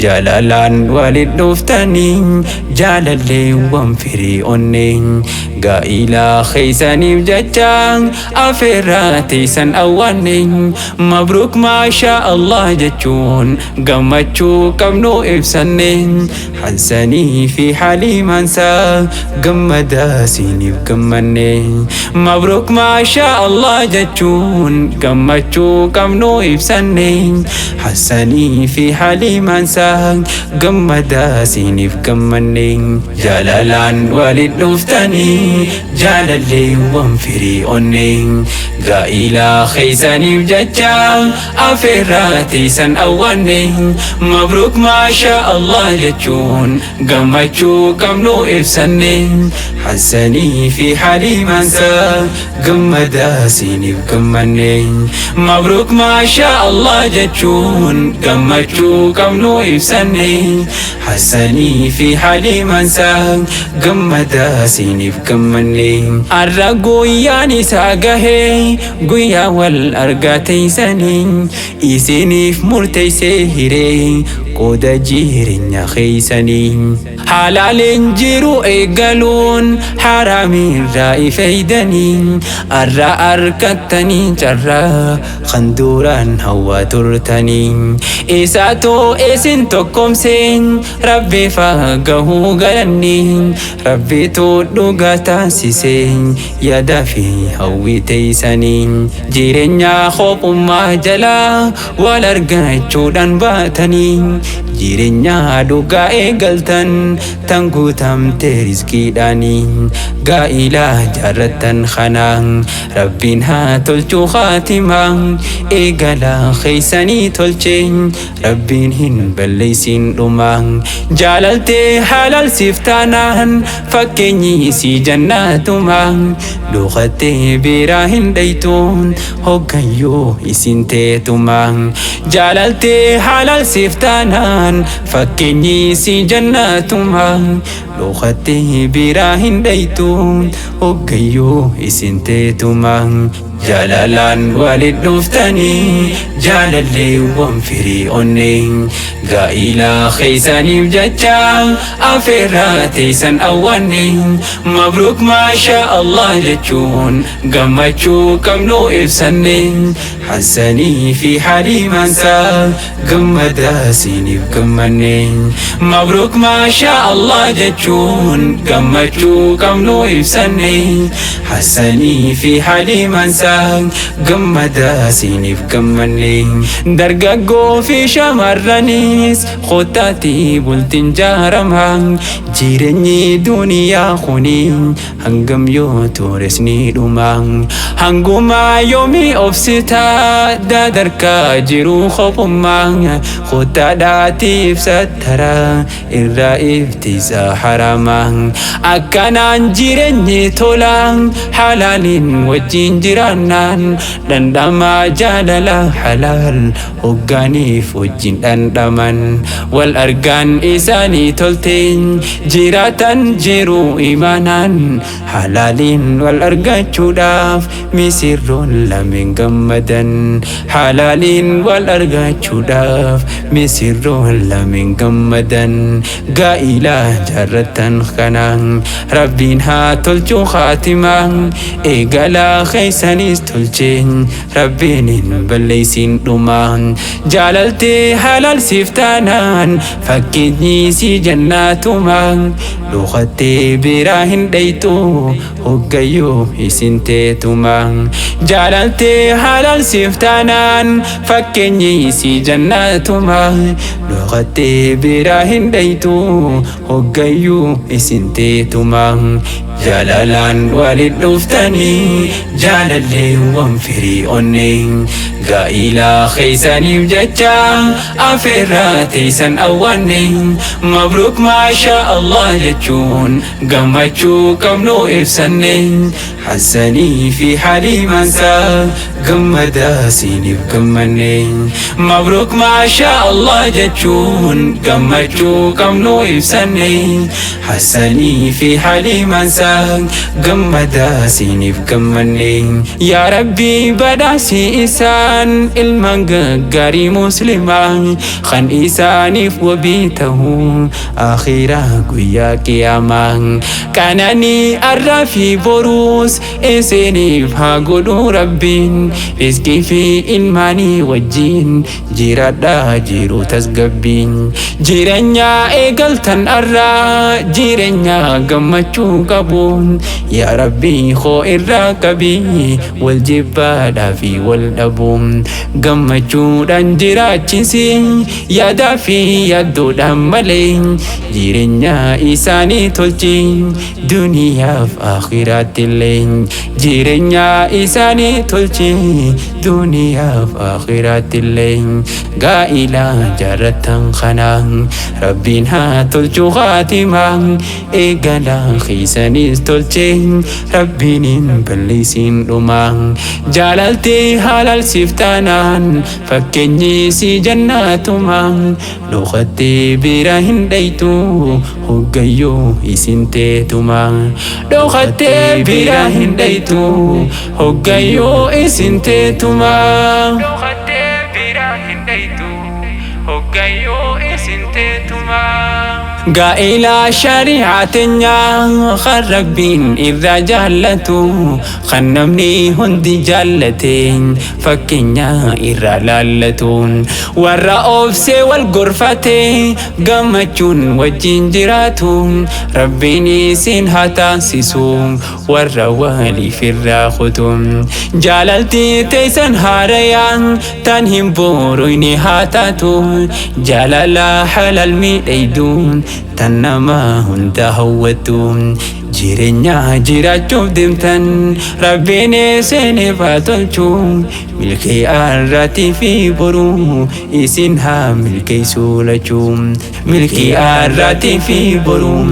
Jalalan walid dhuftanii jaalalleewwan firii onneen gaa'ila keeysaniif jechaan afeerraa teeysan awwaanneen mabruuk maashaa Allah jechuun gammachuu qabnu ibsanneen Hassanii fi Haliimaansaa gammadaa siiniif gammanneen mabruuk maashaa Allah jechuun gammachuu qabnu ibsanneen Hassanii fi Haliimaansaa gammadaa siiniif gammanneen jaalalaan walid dhuftanii jaalalleewwan firii onneen gaa'ila keeysaniif jecha afeerraa teeysan awwaanneen mabruuk maashaa Allah jechuun gammachuu qabnu ibsanneen Hassanii fi Haliimaansaa gammadaa siiniif gammanneen mabruuk maashaa Allah jechuun gammachuu qabnu ibsanneen Hassanii fi Haliimaansaa gammadaa siiniif gammanneen arra guyyaan isaa gahee guyyaa wal argaa teeysanii isiniif murteeysee hiree qooda jireenya keeysanii halaaleen jiru eegaluun haraamirraa ifeeydanii arra argattanii carraa kan duraan hawwaa turtanii isaatoo isin tokkomseen rabbiif gahuu galannii rabbitu dhugaa taasiseen yaada fi hawwii teeysanii jireenya kophummaa jalaa wal argachuudhaan baatanii jireenya dhugaa eegaltan tan guutamte rizqiidhaanii gaa'ila jaarrattan kanaan rabbiin haa tolchuu khaatimaa eegala keeysanii tolcheen rabbiin hin balleeysin dhumaa jaalaltee halalsiif taanaan fakkeenyi isii jannaatumaa dhugattee biraa hin dhaytuun hoggayyoo isin teetumaa jaalaltee halalsiif taanaan fakkeenyi isii jannaatumaa dhugattee biraa hin dhaytuun hoggayyoo isin teetumaa jaalalaan walid dhuftanii jaalalleewwan firii onneen gaa'ila keeysaniif jecha afeerraa teeysan awwaanneen mabruuk maashaa Allah jechuun gammachuu qabnu ibsanneen Hassanii fi Haliimaansaa gammadaa siiniif gammanneen mabruuk maashaa Allah jechuun gammachuu qabnu ibsanneen Hassanii fi Haliimaansaa gammadaa siiniif gammanneen dargaggoo fi shamarranis kottaatii bultiin jaaramaa jireenyi duniyaa kuni hangam yoo tures ni dhumaa hangumaa yoomii obsitaa dadarkaa jiru kophummaa kottaadhaatiif sattaraa irraa iftiisa haramaa akkanaan jireenyi tolaa halaaliin wajjin jiraannaan dhandhamaa jaalala halaal hoggaaniif wajjin dhandhaman wal argaan isaanii tolteen jiraatan jiru imaanaan halaaliin wal argachuudhaaf misirroon lameen gammadan halaaliin wal argachuudhaaf misirroon lameen gammadan gaa'ila jaarrattan kanaan rabbiin haa tolchuu khaatimaa eegala keeysanis tolcheen rabbiin hin balleeysin dhumaa jaalaltee halalsiif taanaan fakkeenyi isii jannaatumaa dhugattee biraa hin dhaytu hoggayyoo isin teetumaa jaalaltee halalsiif taanaan fakkeenyi isii jannaatumaa dhugattee biraa hin dhaytu hoggayyoo isin teetumaa jaalalaan walid dhuftanii jaalalleewwan firii onneen gaa'ila keeysaniif jecha afeerraa teeysan awwaanneen mabruuk maashaa Allah jechuun gammachuu qabnu ibsanneen Hassanii fi Haliimaansaa gammadaa siiniif gammanneen mabruuk maashaa Allah jechuun gammachuu qabnu ibsanneen Hassanii fi Haliimaansaa gammadaa siiniif gammanneen يا ربي بداسي إسان المنقاري مسلما خن إسانيف وبيته آخرة قويا قياما كانني أرافي بروس إسنيف هاقودو ربين رزقي في إلماني وجين جيرادا جيرو تسقبين جيرنيا إيقلتن أرى جيرنيا قمتشو قبون يا ربي خو الراكبي والجبال في والأبوم قمتشو دنجراتشسي يا دافي يدو دمالين جيرنيا إساني تلجين دنيا في آخرات اللين جيرنيا إساني تلجين دنيا في آخرات اللين قائلا جرتن خنان ربنا تلجو خاتما إيقالا خيساني تلجين ربين بلسين رمان جالالتي حلال سفتانان فكني سي جناتما لوختي براهن ديتو هقايو إسنتيتما لوختي براهن ديتو هقايو إسنتيتما لوختي براهن ديتو هقايو إسنتيتما قائلا شريعتنا خربين إذا جالتو خنمني هندي جالتين فكنيا إذا لالتون والرأوف سوى الغرفتين قمتشون وجنجراتون ربيني سنها تاسسون والروالي في الراختون جاللتي تيسن هاريان تنهم بورويني هاتاتون جاللا حلال ميديدون تنما هند هوتون جيرنيا جيراتشوف دمتن ربيني سيني فاتلشون ملكي أراتي في برو إسنها ملكي سولشون ملكي أراتي في برو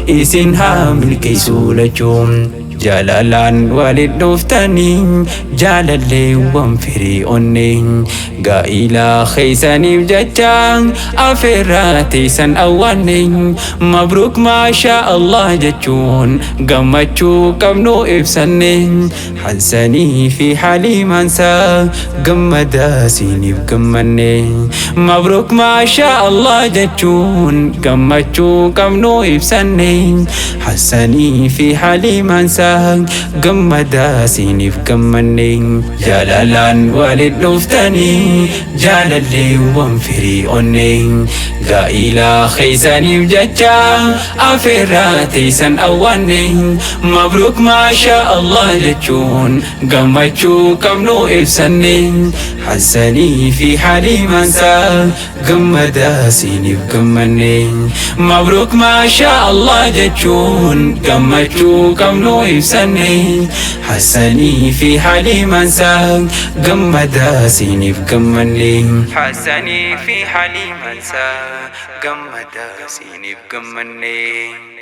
إسنها ملكي سولشون جالالان والد دفتني جالالي وانفري أني قائلا خيساني بجتان أفراتي سن أواني مبروك ما شاء الله جتون قمتشو كمنو إفسني حسني في حالي منسى قمدا سيني بقمني مبروك ما شاء الله جتون قمتشو كمنو إفسني حسني في حالي منسى قمدا سيني بقمني جالالان والد دفتني جالالي وانفري أني قائلا خيساني بجتان أفراتي سن أواني مبروك ما شاء الله جتون قمتشو كمنو إفسني حسني في حالي منسى قمدا سيني بقمني مبروك ما شاء الله جتون قمتشو كمنو إفسني حسني في حالي منسى قمدا سيني بقمني حسني في حالي منسى قمدا سيني بقمني